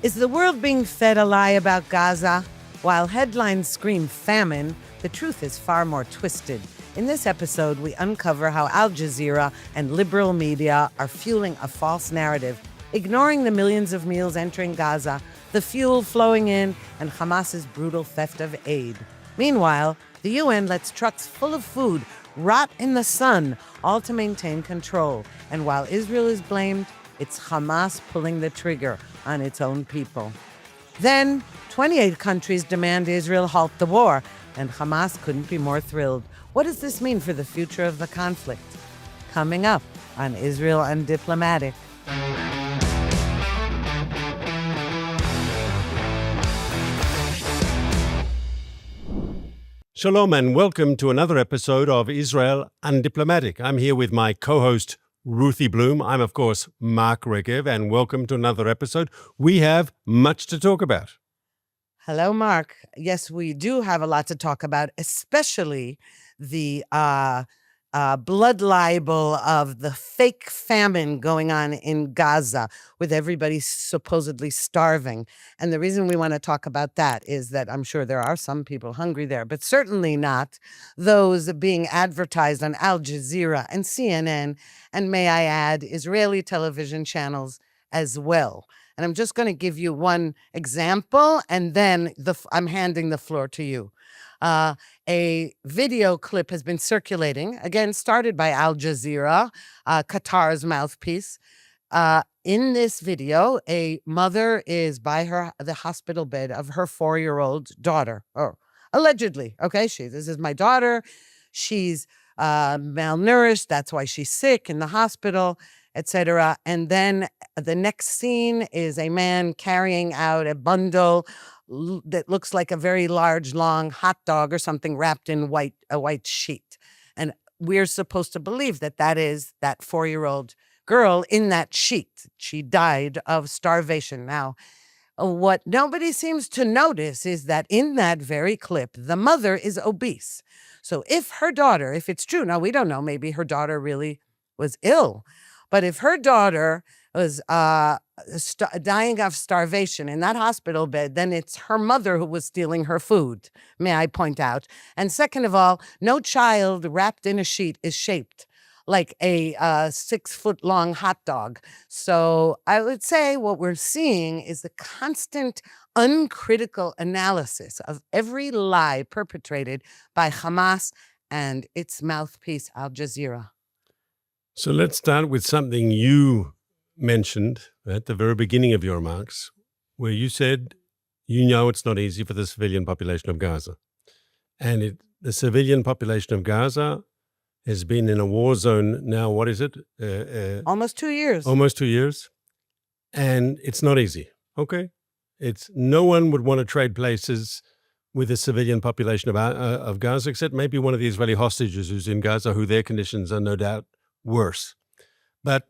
Is the world being fed a lie about Gaza? While headlines scream famine, the truth is far more twisted. In this episode, we uncover how Al Jazeera and liberal media are fueling a false narrative, ignoring the millions of meals entering Gaza, the fuel flowing in, and Hamas's brutal theft of aid. Meanwhile, the UN lets trucks full of food rot in the sun, all to maintain control. And while Israel is blamed, it's Hamas pulling the trigger on its own people. Then, 28 countries demand Israel halt the war, and Hamas couldn't be more thrilled. What does this mean for the future of the conflict? Coming up on Israel Undiplomatic. Shalom and welcome to another episode of Israel Undiplomatic. I'm here with my co-host, Ruthie Blum. I'm, of course, Mark Regev, and welcome to another episode. We have much to talk about. Hello, Mark. Yes, we do have a lot to talk about, especially the blood libel of the fake famine going on in Gaza, with everybody supposedly starving. And the reason we want to talk about that is that I'm sure there are some people hungry there, but certainly not those being advertised on Al Jazeera and CNN, and may I add, Israeli television channels as well. And I'm just going to give you one example, and then I'm handing the floor to you. A video clip has been circulating, again, started by Al Jazeera, Qatar's mouthpiece. In this video, a mother is by the hospital bed of her 4-year-old daughter, or allegedly. Okay, this is my daughter. She's malnourished. That's why she's sick in the hospital, etc. And then the next scene is a man carrying out a bundle that looks like a very large, long hot dog or something wrapped in a white sheet. And we're supposed to believe that is that 4-year-old girl in that sheet. She died of starvation. Now, what nobody seems to notice is that in that very clip, the mother is obese. So if it's true, now we don't know, maybe her daughter really was ill, but if her daughter was dying of starvation in that hospital bed, then it's her mother who was stealing her food, may I point out. And second of all, no child wrapped in a sheet is shaped like a 6-foot-long hot dog. So I would say what we're seeing is the constant uncritical analysis of every lie perpetrated by Hamas and its mouthpiece, Al Jazeera. So let's start with something you mentioned at the very beginning of your remarks, where you said, it's not easy for the civilian population of Gaza. And the civilian population of Gaza has been in a war zone now, what is it? Almost 2 years. Almost 2 years. And it's not easy, okay? No one would want to trade places with the civilian population of Gaza, except maybe one of the Israeli hostages who's in Gaza, who their conditions are no doubt worse. But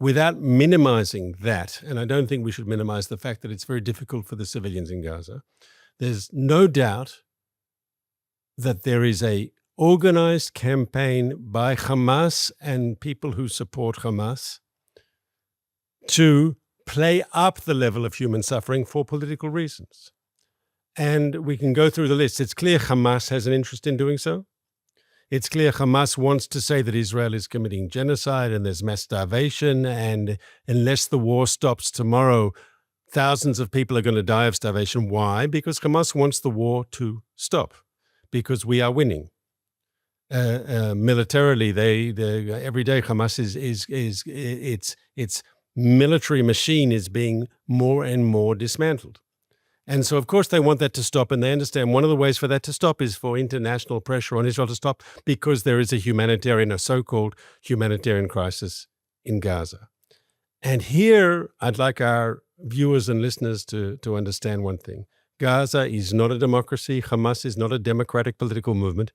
without minimizing that, and I don't think we should minimize the fact that it's very difficult for the civilians in Gaza, there's no doubt that there is a organized campaign by Hamas and people who support Hamas to play up the level of human suffering for political reasons. And we can go through the list. It's clear Hamas has an interest in doing so. It's clear Hamas wants to say that Israel is committing genocide and there's mass starvation, and unless the war stops tomorrow, thousands of people are going to die of starvation. Why? Because Hamas wants the war to stop, because we are winning. Militarily, every day Hamas its military machine is being more and more dismantled. And so, of course, they want that to stop, and they understand one of the ways for that to stop is for international pressure on Israel to stop, because there is a so-called humanitarian crisis in Gaza. And here, I'd like our viewers and listeners to understand one thing. Gaza is not a democracy. Hamas is not a democratic political movement.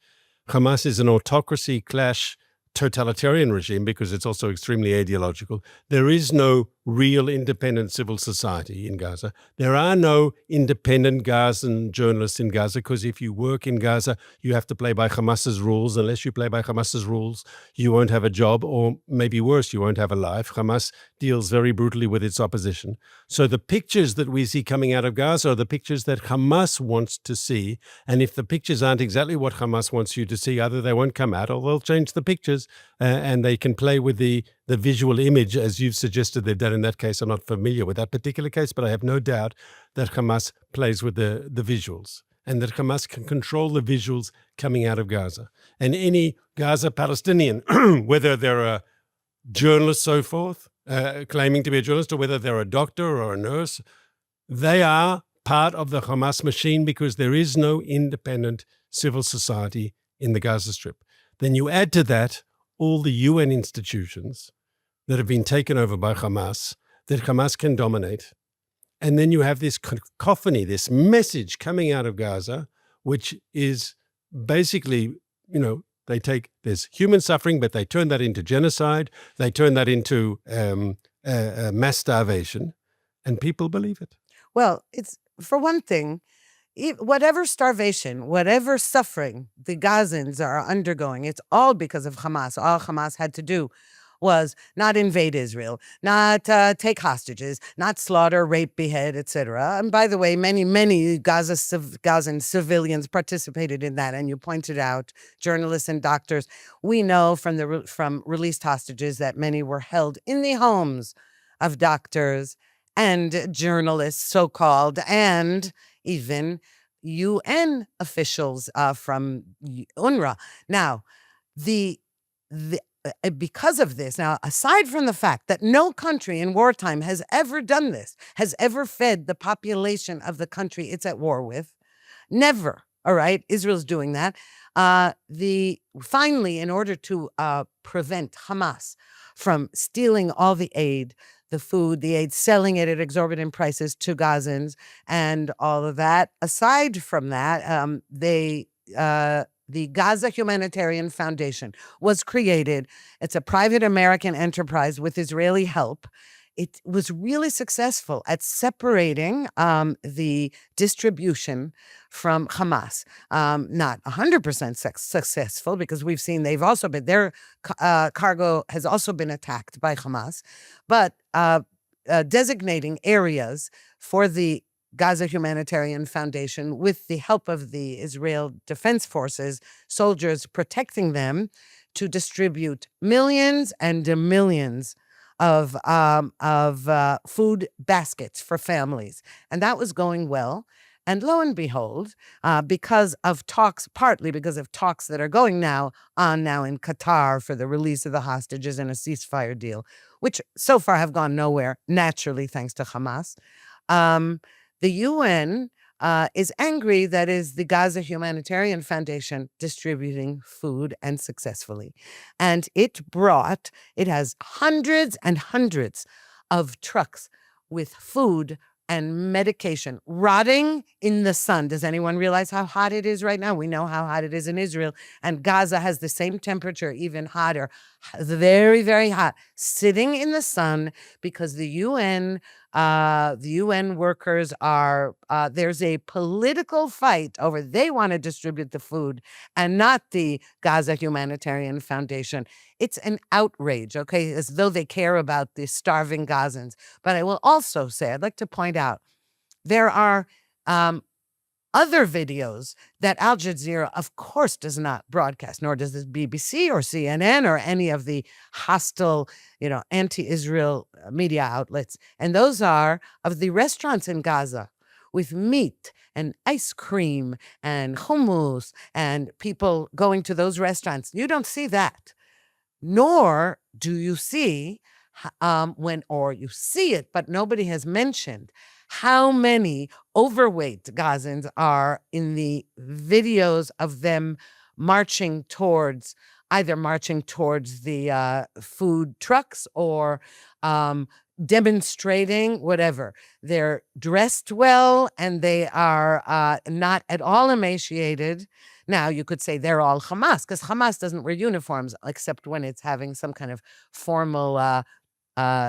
Hamas is an autocracy/totalitarian regime, because it's also extremely ideological. There is no real independent civil society in Gaza. There are no independent Gazan journalists in Gaza, because if you work in Gaza, you have to play by Hamas's rules. Unless you play by Hamas's rules, you won't have a job, or maybe worse, you won't have a life. Hamas deals very brutally with its opposition. So the pictures that we see coming out of Gaza are the pictures that Hamas wants to see. And if the pictures aren't exactly what Hamas wants you to see, either they won't come out or they'll change the pictures, and they can play with the visual image, as you've suggested they've done in that case. I'm not familiar with that particular case, but I have no doubt that Hamas plays with the visuals, and that Hamas can control the visuals coming out of Gaza. And any Gaza Palestinian, whether they're a journalist, so forth, claiming to be a journalist, or whether they're a doctor or a nurse, they are part of the Hamas machine, because there is no independent civil society in the Gaza Strip. Then you add to that all the UN institutions that have been taken over by Hamas, that Hamas can dominate. And then you have this cacophony, this message coming out of Gaza, which is basically, there's human suffering, but they turn that into genocide. They turn that into mass starvation, and people believe it. Well, it's, for one thing, whatever starvation, whatever suffering the Gazans are undergoing, it's all because of Hamas. All Hamas had to do was not invade Israel, not take hostages, not slaughter, rape, behead, etc. And by the way, many Gazan civilians participated in that. And you pointed out journalists and doctors. We know from released hostages that many were held in the homes of doctors and journalists, so-called, and even UN officials from UNRWA. Now, because of this, now, aside from the fact that no country in wartime has ever done this, has ever fed the population of the country it's at war with, never, all right, Israel's doing that. Finally, in order to prevent Hamas from stealing all the aid, the food, the aid, selling it at exorbitant prices to Gazans and all of that. Aside from that, the Gaza Humanitarian Foundation was created. It's a private American enterprise with Israeli help. It was really successful at separating the distribution from Hamas. Not 100% successful, because we've seen their cargo has also been attacked by Hamas, but designating areas for the Gaza Humanitarian Foundation with the help of the Israel Defense Forces, soldiers protecting them, to distribute millions and millions of food baskets for families. And that was going well. And lo and behold, because of talks, partly because of talks that are going now in Qatar for the release of the hostages and a ceasefire deal, which so far have gone nowhere, naturally, thanks to Hamas, the UN is angry that is the Gaza Humanitarian Foundation distributing food, and successfully. And it has hundreds and hundreds of trucks with food and medication rotting in the sun. Does anyone realize how hot it is right now? We know how hot it is in Israel. And Gaza has the same temperature, even hotter, very, very hot, sitting in the sun, because the UN workers are, there's a political fight over, they want to distribute the food and not the Gaza Humanitarian Foundation. It's an outrage, okay, as though they care about the starving Gazans. But I will also say, I'd like to point out, there are other videos that Al Jazeera, of course, does not broadcast, nor does the BBC or CNN or any of the hostile, anti-Israel media outlets. And those are of the restaurants in Gaza with meat and ice cream and hummus and people going to those restaurants. You don't see that. Nor do you see you see it, but nobody has mentioned how many overweight Gazans are in the videos of them marching towards the food trucks or demonstrating, whatever. They're dressed well, and they are not at all emaciated. Now, you could say they're all Hamas, because Hamas doesn't wear uniforms except when it's having some kind of formal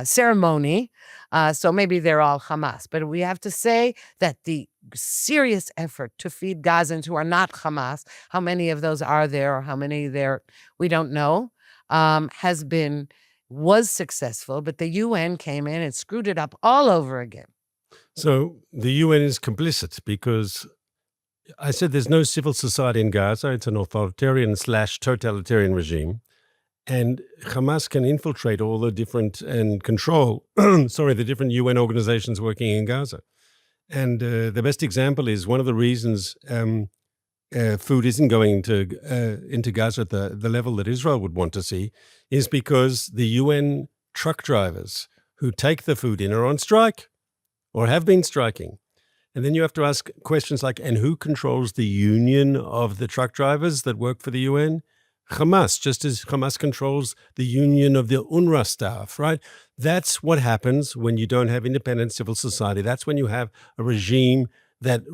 ceremony. So maybe they're all Hamas. But we have to say that the serious effort to feed Gazans who are not Hamas, how many of those are there or how many there, we don't know, was successful. But the UN came in and screwed it up all over again. So the UN is complicit because I said there's no civil society in Gaza. It's an authoritarian/totalitarian regime. And Hamas can infiltrate all the different and control, the different UN organizations working in Gaza. And the best example is one of the reasons food isn't going into Gaza at the level that Israel would want to see is because the UN truck drivers who take the food in are on strike or have been striking. And then you have to ask questions like, and who controls the union of the truck drivers that work for the UN? Hamas, just as Hamas controls the union of the UNRWA staff, right? That's what happens when you don't have independent civil society. That's when you have a regime that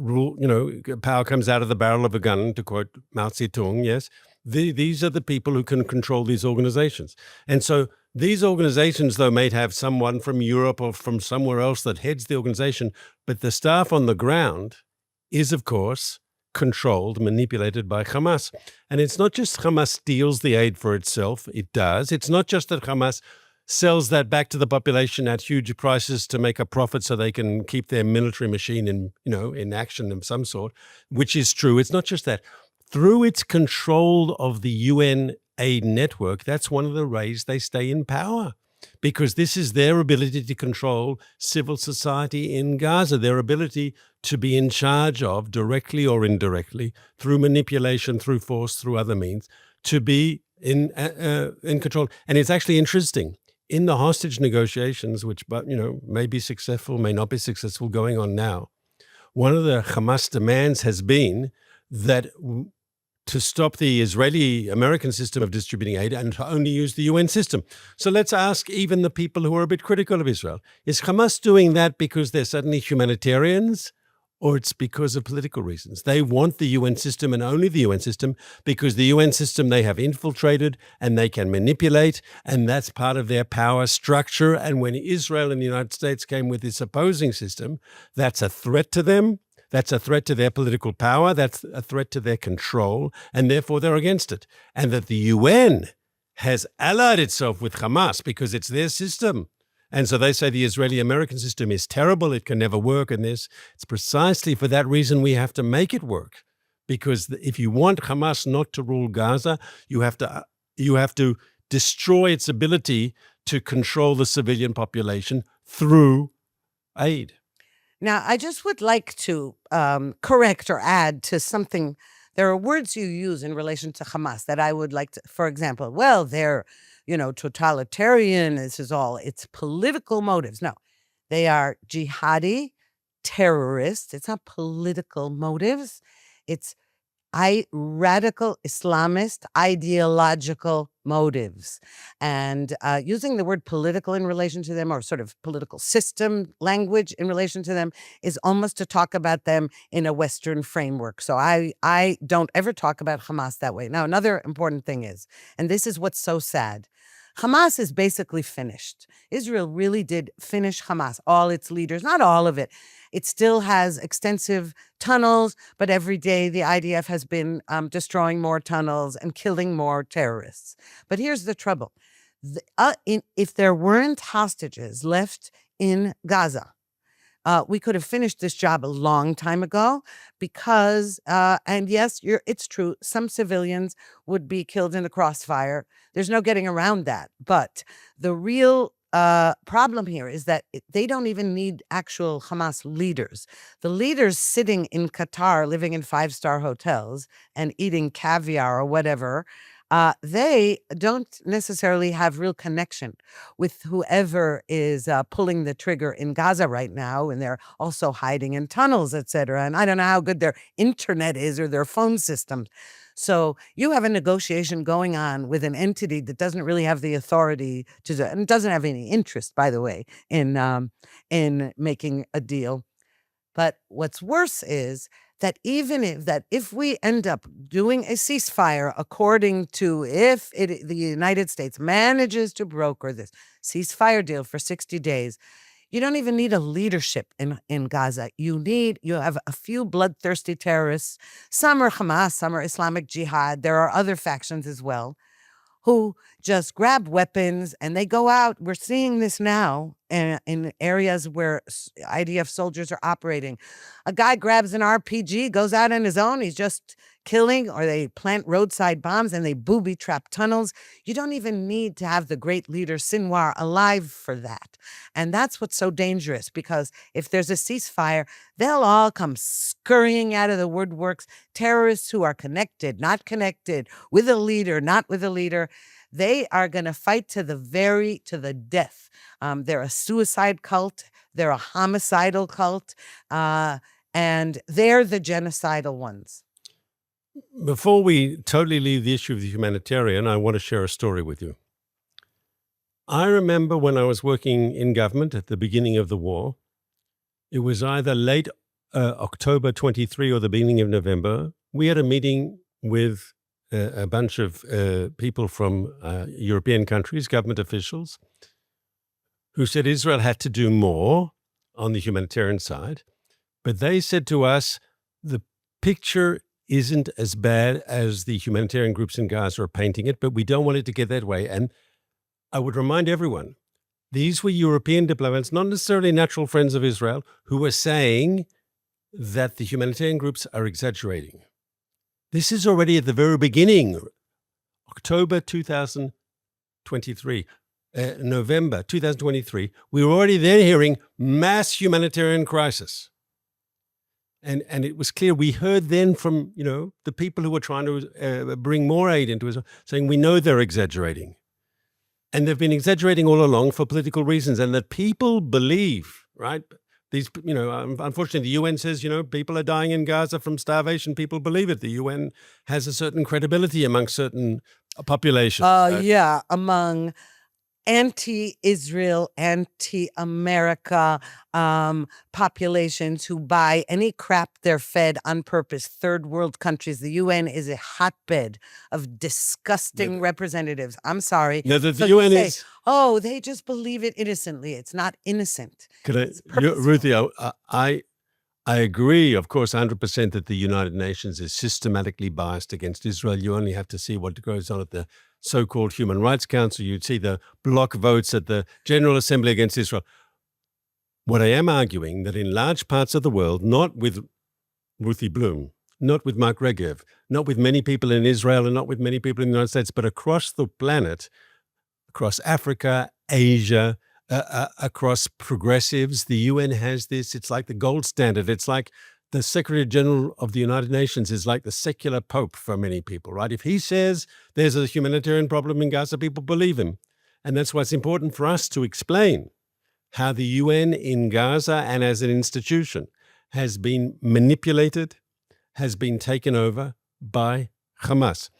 power comes out of the barrel of a gun, to quote Mao Zedong, yes? These are the people who can control these organizations. And so these organizations, though, may have someone from Europe or from somewhere else that heads the organization, but the staff on the ground is, of course, controlled, manipulated by Hamas. And it's not just Hamas steals the aid for itself. It does. It's not just that Hamas sells that back to the population at huge prices to make a profit so they can keep their military machine in action of some sort, which is true. It's not just that. Through its control of the UN aid network, that's one of the ways they stay in power, because this is their ability to control civil society in Gaza, their ability to be in charge of, directly or indirectly, through manipulation, through force, through other means, to be in control. And it's actually interesting. In the hostage negotiations, which may be successful, may not be successful, going on now, one of the Hamas demands has been that to stop the Israeli-American system of distributing aid and to only use the UN system. So let's ask even the people who are a bit critical of Israel, is Hamas doing that because they're suddenly humanitarians, or it's because of political reasons? They want the UN system and only the UN system because the UN system they have infiltrated and they can manipulate, and that's part of their power structure. And when Israel and the United States came with this opposing system, that's a threat to them. That's a threat to their political power. That's a threat to their control, and therefore they're against it. And that the UN has allied itself with Hamas because it's their system. And so they say the Israeli-American system is terrible, it can never work, and it's precisely for that reason we have to make it work. Because if you want Hamas not to rule Gaza, you have to destroy its ability to control the civilian population through aid. Now, I just would like to correct or add to something. There are words you use in relation to Hamas that I would like to, for example, well, they're, totalitarian. This is all, it's political motives. No, they are jihadi, terrorists. It's not political motives. It's radical Islamist ideological motives. And using the word political in relation to them, or sort of political system language in relation to them, is almost to talk about them in a Western framework. So I don't ever talk about Hamas that way. Now, another important thing is, and this is what's so sad, Hamas is basically finished. Israel really did finish Hamas, all its leaders, not all of it. It still has extensive tunnels, but every day the IDF has been destroying more tunnels and killing more terrorists. But here's the trouble. If there weren't hostages left in Gaza, we could have finished this job a long time ago because, and yes, it's true, some civilians would be killed in the crossfire. There's no getting around that. But the real problem here is that they don't even need actual Hamas leaders. The leaders sitting in Qatar, living in 5-star hotels and eating caviar or whatever, they don't necessarily have real connection with whoever is pulling the trigger in Gaza right now, and they're also hiding in tunnels, etc. And I don't know how good their internet is or their phone system. So you have a negotiation going on with an entity that doesn't really have the authority to, and doesn't have any interest, by the way, in making a deal. But what's worse is that if we end up doing a ceasefire according to the United States manages to broker this ceasefire deal for 60 days, you don't even need a leadership in Gaza. You have a few bloodthirsty terrorists. Some are Hamas, some are Islamic Jihad. There are other factions as well who just grab weapons and they go out. We're seeing this now in areas where IDF soldiers are operating. A guy grabs an RPG, goes out on his own. He's just killing, or they plant roadside bombs and they booby trap tunnels. You don't even need to have the great leader Sinwar alive for that. And that's what's so dangerous, because if there's a ceasefire, they'll all come scurrying out of the woodworks. Terrorists who are connected, not connected, with a leader, not with a leader. They are going to fight to the death. They're a suicide cult. They're a homicidal cult. And they're the genocidal ones. Before we totally leave the issue of the humanitarian, I want to share a story with you. I remember when I was working in government at the beginning of the war, it was either late October 23 or the beginning of November. We had a meeting with a bunch of people from European countries, government officials, who said Israel had to do more on the humanitarian side. But they said to us, the picture isn't as bad as the humanitarian groups in Gaza are painting it, but we don't want it to get that way. And I would remind everyone, these were European diplomats, not necessarily natural friends of Israel, who were saying that the humanitarian groups are exaggerating. This is already at the very beginning, October 2023, November 2023. We were already then hearing mass humanitarian crisis. And it was clear, we heard then from, the people who were trying to bring more aid into Israel, saying we know they're exaggerating. And they've been exaggerating all along for political reasons, and that people believe, right? These, unfortunately, the UN says, people are dying in Gaza from starvation. People believe it. The UN has a certain credibility among certain populations. Yeah, among anti-Israel, anti-America populations who buy any crap they're fed on purpose. Third world countries. The UN is a hotbed of disgusting representatives. I'm sorry. No, the UN is... Oh, they just believe it innocently. It's not innocent. Ruthie, I agree, of course, 100% that the United Nations is systematically biased against Israel. You only have to see what goes on at the so-called Human Rights Council. You'd see the block votes at the General Assembly against Israel. What I am arguing, that in large parts of the world, not with Ruthie Blum, not with Mark Regev, not with many people in Israel and not with many people in the United States, but across the planet, across Africa, Asia, across progressives, the UN has this. It's like the gold standard. It's like the Secretary General of the United Nations is like the secular pope for many people, right? If he says there's a humanitarian problem in Gaza, people believe him. And that's why it's important for us to explain how the UN in Gaza and as an institution has been manipulated, has been taken over by Hamas.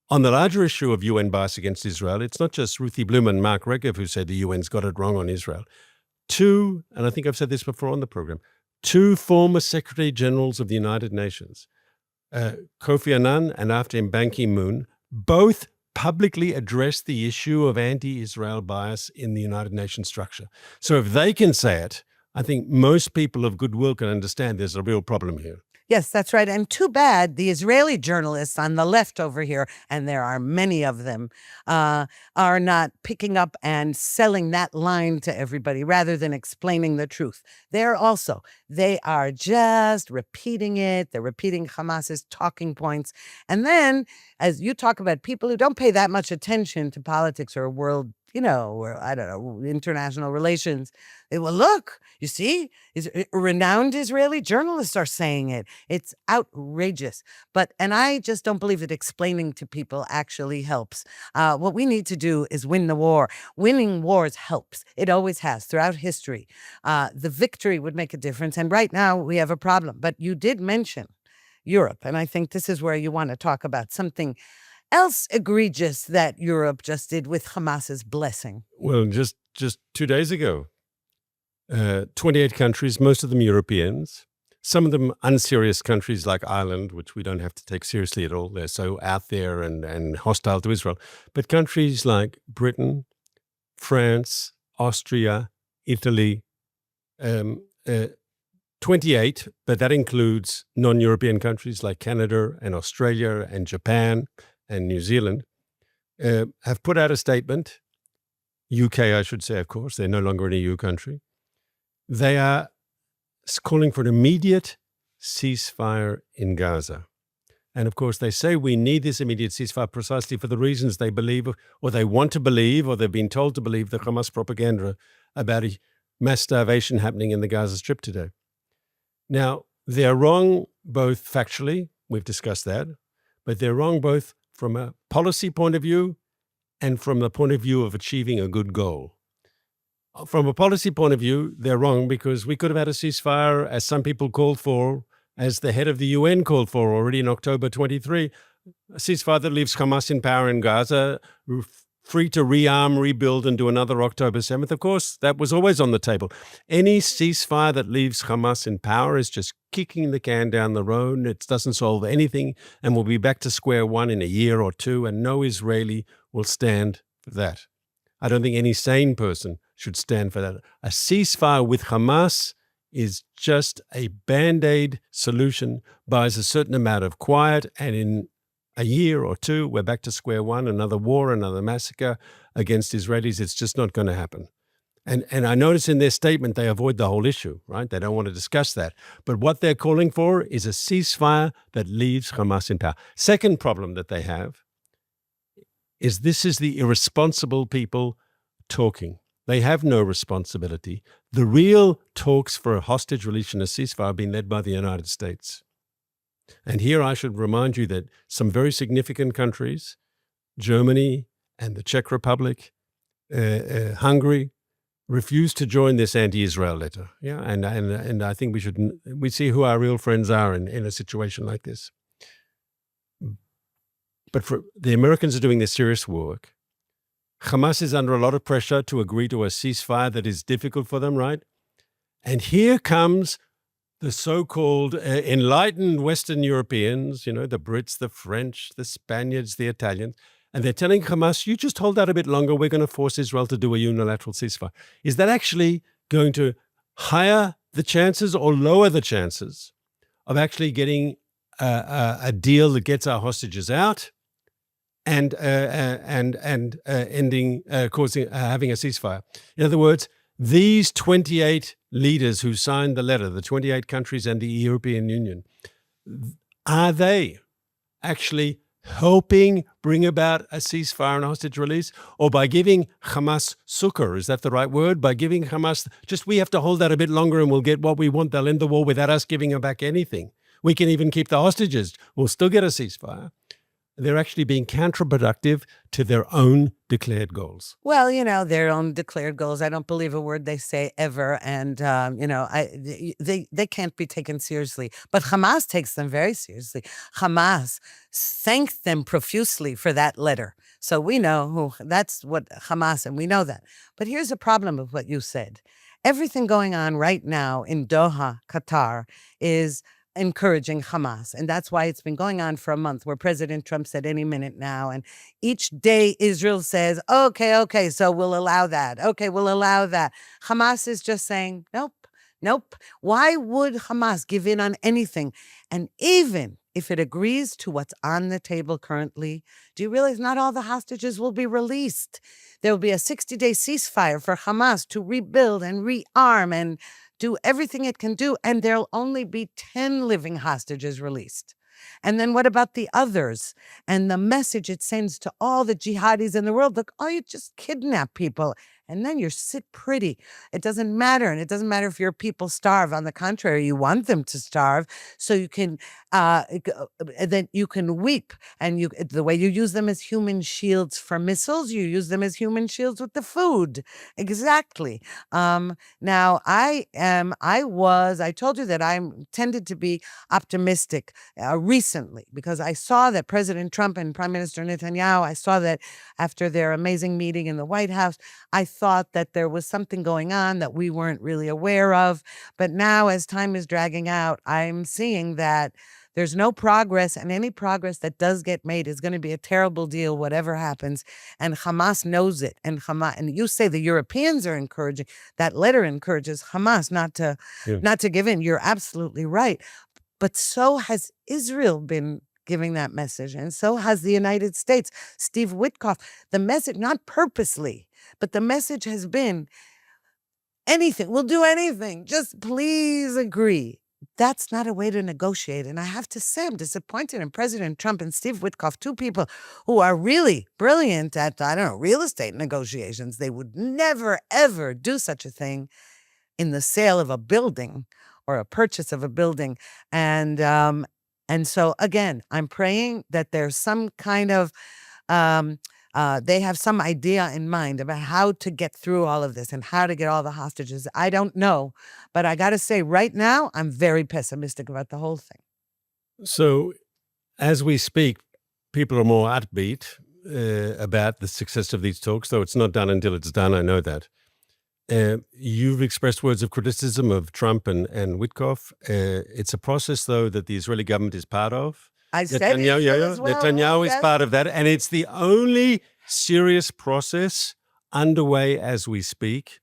On the larger issue of UN bias against Israel, it's not just Ruthie Blum and Mark Regev who say the UN's got it wrong on Israel. Two, and I think I've said this before on the program, two former Secretary Generals of the United Nations, Kofi Annan and after him Ban Ki-moon, both publicly addressed the issue of anti-Israel bias in the United Nations structure. So if they can say it, I think most people of goodwill can understand there's a real problem here. Yes, that's right. And too bad the Israeli journalists on the left over here, and there are many of them, are not picking up and selling that line to everybody rather than explaining the truth. They are just repeating it. They're repeating Hamas's talking points. And then, as you talk about people who don't pay that much attention to politics or world, or I don't know, international relations, look, you see, renowned Israeli journalists are saying it. It's outrageous. And I just don't believe that explaining to people actually helps. What we need to do is win the war. Winning wars helps. It always has throughout history. The victory would make a difference. And right now we have a problem. But you did mention Europe. And I think this is where you want to talk about something else egregious that Europe just did with Hamas's blessing. Well, just 2 days ago, 28 countries, most of them Europeans, some of them unserious countries like Ireland, which we don't have to take seriously at all. They're so out there and hostile to Israel. But countries like Britain, France, Austria, Italy, 28, but that includes non-European countries like Canada and Australia and Japan and New Zealand, have put out a statement. UK, I should say, of course, they're no longer an EU country. They are calling for an immediate ceasefire in Gaza. And of course, they say we need this immediate ceasefire precisely for the reasons they believe, or they want to believe, or they've been told to believe the Hamas propaganda about a mass starvation happening in the Gaza Strip today. Now, they're wrong both factually, we've discussed that, but they're wrong both from a policy point of view and from the point of view of achieving a good goal. From a policy point of view, they're wrong because we could have had a ceasefire, as some people called for, as the head of the UN called for already in October 23, a ceasefire that leaves Hamas in power in Gaza, free to rearm, rebuild, and do another October 7th. Of course, that was always on the table. Any ceasefire that leaves Hamas in power is just kicking the can down the road. It doesn't solve anything, and we'll be back to square one in a year or two, and no Israeli will stand for that. I don't think any sane person should stand for that. A ceasefire with Hamas is just a Band-Aid solution, buys a certain amount of quiet, and in a year or two, we're back to square one, another war, another massacre against Israelis. It's just not going to happen. And I notice in their statement, they avoid the whole issue, right? They don't want to discuss that. But what they're calling for is a ceasefire that leaves Hamas in power. Second problem that they have is this is the irresponsible people talking. They have no responsibility. The real talks for a hostage release and a ceasefire have been led by the United States. And here I should remind you that some very significant countries, Germany and the Czech Republic, Hungary, refused to join this anti-Israel letter. Yeah, and I think we see who our real friends are in a situation like this. But for the Americans are doing this serious work. Hamas is under a lot of pressure to agree to a ceasefire that is difficult for them, right? And here comes the so-called enlightened Western Europeans, the Brits, the French, the Spaniards, the Italians, and they're telling Hamas, you just hold out a bit longer, we're going to force Israel to do a unilateral ceasefire. Is that actually going to higher the chances or lower the chances of actually getting a deal that gets our hostages out and ending, having a ceasefire? In other words, these 28 leaders who signed the letter, the 28 countries and the European Union, are they actually helping bring about a ceasefire and hostage release? Or by giving Hamas succor, is that the right word? By giving Hamas, we have to hold that a bit longer and we'll get what we want. They'll end the war without us giving them back anything. We can even keep the hostages. We'll still get a ceasefire. They're actually being counterproductive to their own declared goals. Well, their own declared goals. I don't believe a word they say ever. And, they can't be taken seriously. But Hamas takes them very seriously. Hamas thanked them profusely for that letter. So we know that's what Hamas, and we know that. But here's a problem with what you said. Everything going on right now in Doha, Qatar, is encouraging Hamas. And that's why it's been going on for a month, where President Trump said any minute now. And each day Israel says, okay, so we'll allow that. Okay, we'll allow that. Hamas is just saying, nope. Why would Hamas give in on anything? And even if it agrees to what's on the table currently, do you realize not all the hostages will be released? There will be a 60-day ceasefire for Hamas to rebuild and rearm and do everything it can do, and there'll only be 10 living hostages released. And then what about the others? And the message it sends to all the jihadis in the world, look, you just kidnap people, and then you sit pretty. It doesn't matter, and it doesn't matter if your people starve. On the contrary, you want them to starve, so you can then you can weep, and the way you use them as human shields for missiles, you use them as human shields with the food. Exactly. Now, I told you that I tended to be optimistic recently, because I saw that President Trump and Prime Minister Netanyahu, I saw that after their amazing meeting in the White House, I thought that there was something going on that we weren't really aware of. But now, as time is dragging out, I'm seeing that there's no progress, and any progress that does get made is going to be a terrible deal, whatever happens. And Hamas knows it. And you say the Europeans are encouraging. That letter encourages Hamas not to give in. You're absolutely right. But so has Israel been giving that message, and so has the United States. Steve Witkoff, the message, not purposely, but the message has been anything. We'll do anything. Just please agree. That's not a way to negotiate. And I have to say, I'm disappointed in President Trump and Steve Witkoff, two people who are really brilliant at, real estate negotiations. They would never, ever do such a thing in the sale of a building or a purchase of a building. And so, again, I'm praying that there's some kind of, they have some idea in mind about how to get through all of this and how to get all the hostages. I don't know. But I got to say, right now, I'm very pessimistic about the whole thing. So, as we speak, people are more upbeat about the success of these talks, though it's not done until it's done. I know that. You've expressed words of criticism of Trump and Witkoff. It's a process, though, that the Israeli government is part of. I said Netanyahu is part of that, and it's the only serious process underway as we speak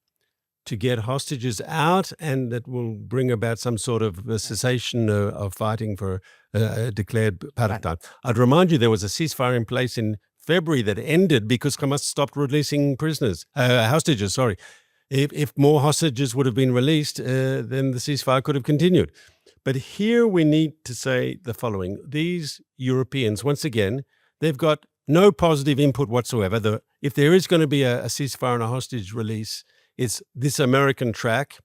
to get hostages out, and that will bring about some sort of a cessation of fighting for a declared part of time. I'd remind you there was a ceasefire in place in February that ended because Hamas stopped releasing hostages. Sorry. If more hostages would have been released, then the ceasefire could have continued. But here we need to say the following. These Europeans, once again, they've got no positive input whatsoever. If there is going to be a ceasefire and a hostage release, it's this American track.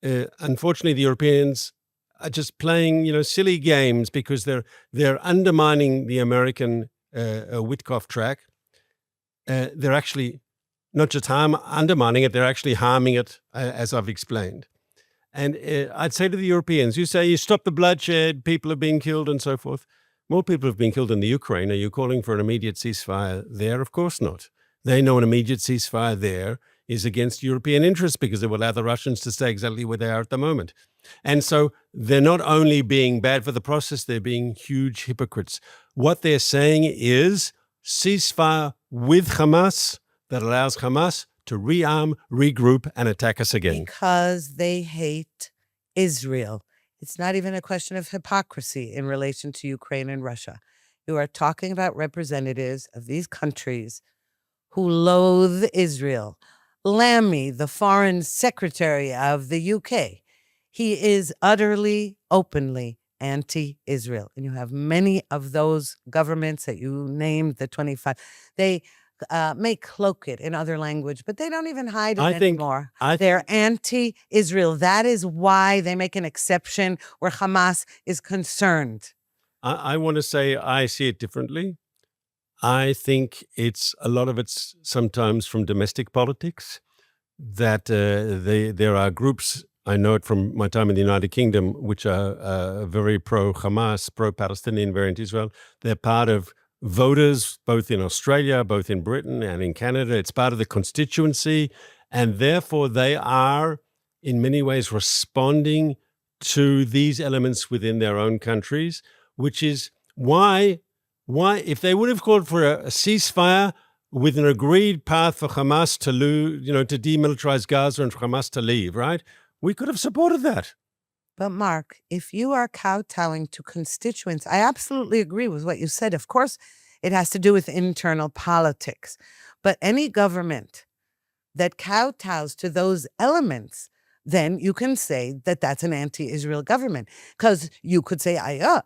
Unfortunately, the Europeans are just playing, silly games because they're undermining the American Witkoff track. They're actually not just undermining it, they're actually harming it, as I've explained. And I'd say to the Europeans, you say you stop the bloodshed, people are being killed and so forth. More people have been killed in the Ukraine. Are you calling for an immediate ceasefire there? Of course not. They know an immediate ceasefire there is against European interests because it will allow the Russians to stay exactly where they are at the moment. And so they're not only being bad for the process, they're being huge hypocrites. What they're saying is ceasefire with Hamas that allows Hamas to rearm, regroup, and attack us again. Because they hate Israel. It's not even a question of hypocrisy in relation to Ukraine and Russia. You are talking about representatives of these countries who loathe Israel. Lammy, the foreign secretary of the UK, he is utterly, openly anti-Israel. And you have many of those governments that you named, the 25. They may cloak it in other language, but they don't even hide it anymore. They're anti-Israel. That is why they make an exception where Hamas is concerned. I want to say I see it differently. I think a lot of it's sometimes from domestic politics, that there are groups, I know it from my time in the United Kingdom, which are very pro-Hamas, pro-Palestinian, very anti-Israel. They're part of voters, both in Australia, both in Britain and in Canada. It's part of the constituency, and therefore they are in many ways responding to these elements within their own countries, which is why if they would have called for a ceasefire with an agreed path for Hamas to to demilitarize Gaza and for Hamas to leave, right? We could have supported that. But Mark, if you are kowtowing to constituents, I absolutely agree with what you said. Of course, it has to do with internal politics. But any government that kowtows to those elements, then you can say that that's an anti-Israel government. Because you could say,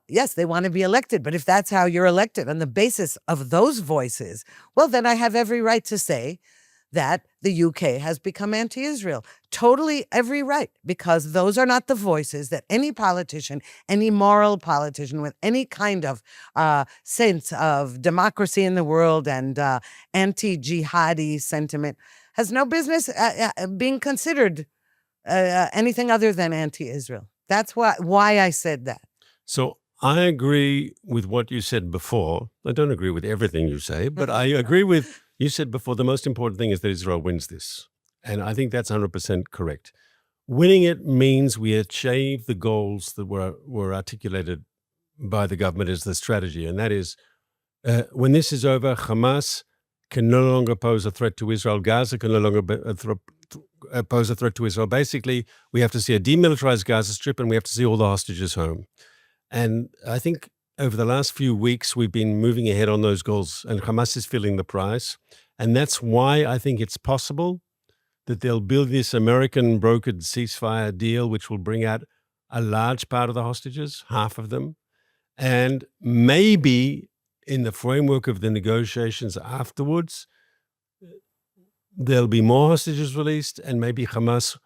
yes, they want to be elected. But if that's how you're elected on the basis of those voices, well, then I have every right to say that the UK has become anti-Israel. Totally every right, because those are not the voices that any politician, any moral politician with any kind of sense of democracy in the world and anti-jihadi sentiment has no business being considered anything other than anti-Israel. That's why I said that. So I agree with what you said before. I don't agree with everything you say, but I agree with You said before the most important thing is that Israel wins this. And I think that's 100% correct. Winning it means we achieve the goals that were articulated by the government as the strategy. And that is, when this is over, Hamas can no longer pose a threat to Israel. Gaza can no longer pose a threat to Israel. Basically, we have to see a demilitarized Gaza Strip and we have to see all the hostages home. And I think over the last few weeks, we've been moving ahead on those goals, and Hamas is feeling the price. And that's why I think it's possible that they'll build this American brokered ceasefire deal, which will bring out a large part of the hostages, half of them. And maybe in the framework of the negotiations afterwards, there'll be more hostages released, and maybe Hamas,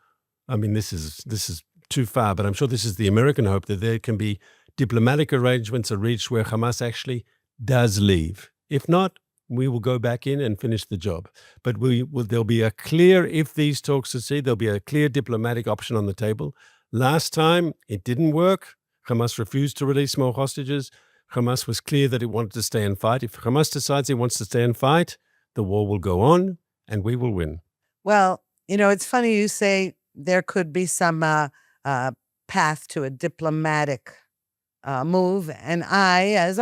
I mean, this is too far, but I'm sure this is the American hope, that there can be diplomatic arrangements are reached where Hamas actually does leave. If not, we will go back in and finish the job. But there'll be a clear, if these talks succeed, there'll be a clear diplomatic option on the table. Last time, it didn't work. Hamas refused to release more hostages. Hamas was clear that it wanted to stay and fight. If Hamas decides it wants to stay and fight, the war will go on and we will win. Well, it's funny you say there could be some path to a diplomatic move. And as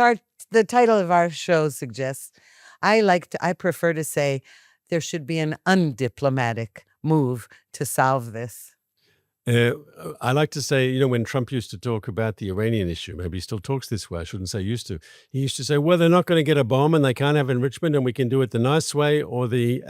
the title of our show suggests, I prefer to say there should be an undiplomatic move to solve this. I like to say, when Trump used to talk about the Iranian issue, maybe he still talks this way, I shouldn't say used to. He used to say, well, they're not going to get a bomb and they can't have enrichment and we can do it the nice way or the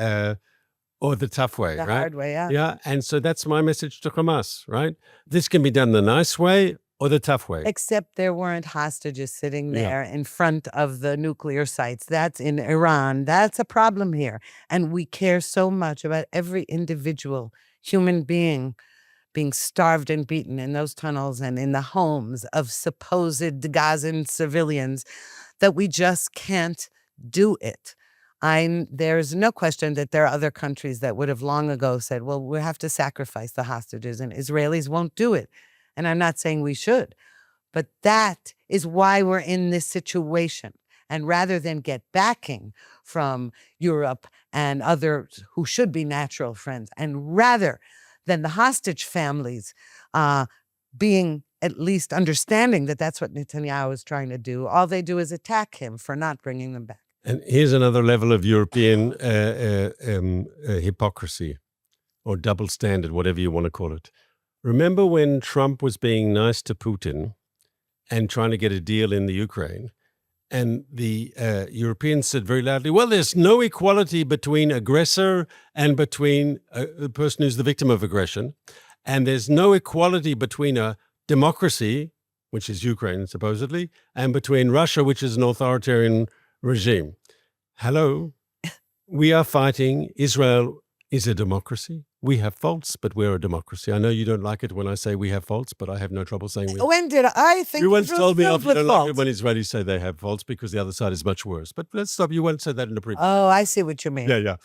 tough way, The right? hard way, yeah. Yeah, and so that's my message to Hamas, right? This can be done the nice way or the tough way. Except there weren't hostages sitting there in front of the nuclear sites. That's in Iran. That's a problem here. And we care so much about every individual human being being starved and beaten in those tunnels and in the homes of supposed Gazan civilians that we just can't do it. There's no question that there are other countries that would have long ago said, well, we have to sacrifice the hostages, and Israelis won't do it. And I'm not saying we should, but that is why we're in this situation. And rather than get backing from Europe and others who should be natural friends, and rather than the hostage families being at least understanding that that's what Netanyahu is trying to do, all they do is attack him for not bringing them back. And here's another level of European hypocrisy or double standard, whatever you want to call it. Remember when Trump was being nice to Putin and trying to get a deal in the Ukraine, and the Europeans said very loudly, well, there's no equality between aggressor and between the person who's the victim of aggression, and there's no equality between a democracy, which is Ukraine supposedly, and between Russia, which is an authoritarian regime. Hello, we are fighting. Israel is a democracy. We have faults, but we're a democracy. I know you don't like it when I say we have faults, but I have no trouble saying we. When did I think you once told me off you don't like it when faults? Israelis say they have faults because the other side is much worse. But let's stop. You once said that in the previous. Oh, I see what you mean. Yeah.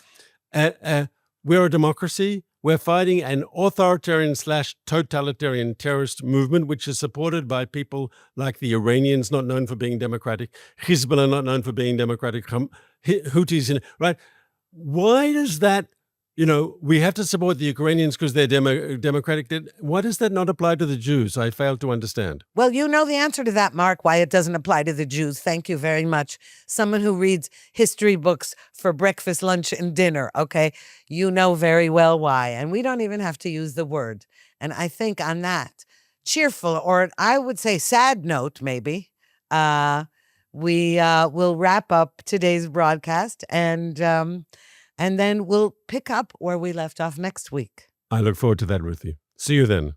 We're a democracy. We're fighting an authoritarian/totalitarian terrorist movement, which is supported by people like the Iranians, not known for being democratic, Hezbollah, not known for being democratic, Houthis, right? Why does that? We have to support the Ukrainians because they're democratic. Why does that not apply to the Jews? I fail to understand. Well, you know the answer to that, Mark, why it doesn't apply to the Jews. Thank you very much. Someone who reads history books for breakfast, lunch, and dinner, okay? You know very well why. And we don't even have to use the word. And I think on that cheerful, or I would say sad note, maybe, we will wrap up today's broadcast and then we'll pick up where we left off next week. I look forward to that, Ruthie. See you then.